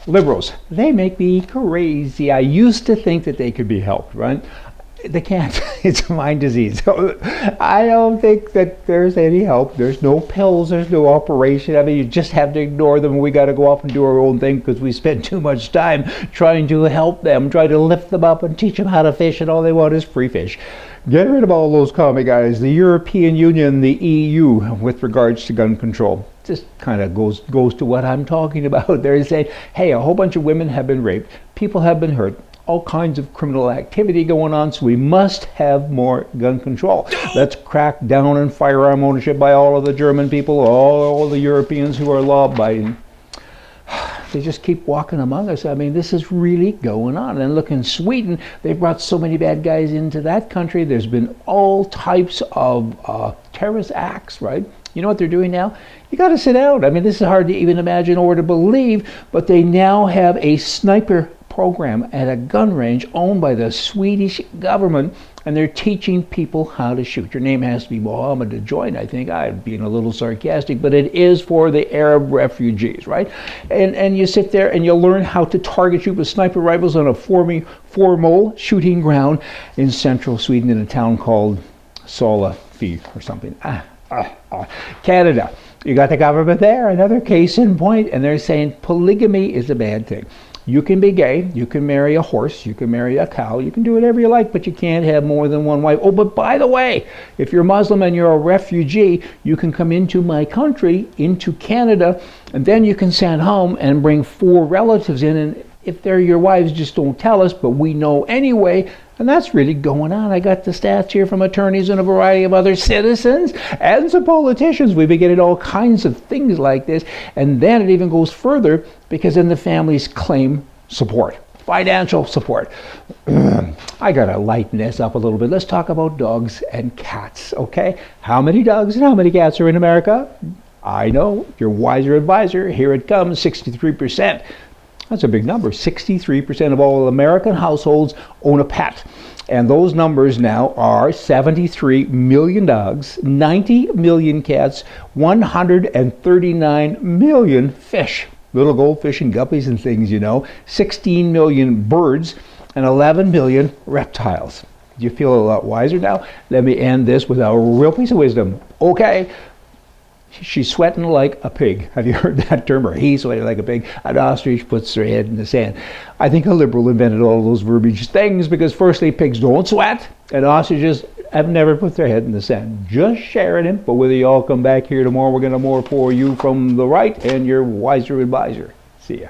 Liberals, they make me crazy. I used to think that they could be helped, right? They can't. It's a mind disease. I don't think that there's any help. There's no pills. There's no operation. I mean, you just have to ignore them. We got to go off and do our own thing because we spend too much time trying to help them, trying to lift them up and teach them how to fish, and all they want is free fish. Get rid of all those commie guys. The European Union, the EU, with regards to gun control. Just kind of goes to what I'm talking about. They're saying, hey, a whole bunch of women have been raped. People have been hurt. All kinds of criminal activity going on, so we must have more gun control. Let's crack down on firearm ownership by all of the German people, all the Europeans who are law-abiding. They just keep walking among us. I mean, this is really going on. And look, in Sweden, they've brought so many bad guys into that country. There's been all types of terrorist acts, right? You know what they're doing now? You got to sit down. I mean, this is hard to even imagine or to believe, but they now have a sniper program at a gun range owned by the Swedish government, and they're teaching people how to shoot. Your name has to be Mohammed to join, I think. I'm being a little sarcastic, but it is for the Arab refugees, right? And you sit there and you'll learn how to target shoot with sniper rifles on a formal shooting ground in central Sweden in a town called Sollefteå or something. Canada. You got the government there, another case in point, and they're saying polygamy is a bad thing. You can be gay, you can marry a horse, you can marry a cow, you can do whatever you like, but you can't have more than one wife. Oh, but by the way, if you're Muslim and you're a refugee, you can come into my country, into Canada, and then you can send home and bring 4 relatives in, and if they're your wives, just don't tell us, but we know anyway. And that's really going on. I got the stats here from attorneys and a variety of other citizens and some politicians. We've been getting all kinds of things like this. And then it even goes further because then the families claim support, financial support. I got to lighten this up a little bit. Let's talk about dogs and cats, okay? How many dogs and how many cats are in America? I know, your wiser advisor, here it comes, 63%. That's a big number. 63% of all American households own a pet. And those numbers now are 73 million dogs, 90 million cats, 139 million fish, little goldfish and guppies and things, you know, 16 million birds, and 11 million reptiles. Do you feel a lot wiser now? Let me end this with a real piece of wisdom. Okay. She's sweating like a pig. Have you heard that term? Or he's sweating like a pig. An ostrich puts their head in the sand. I think a liberal invented all those verbiage things because firstly, pigs don't sweat, and ostriches have never put their head in the sand. Just sharing it. But whether you all come back here tomorrow, we're going to more for you from the right and your wiser advisor. See ya.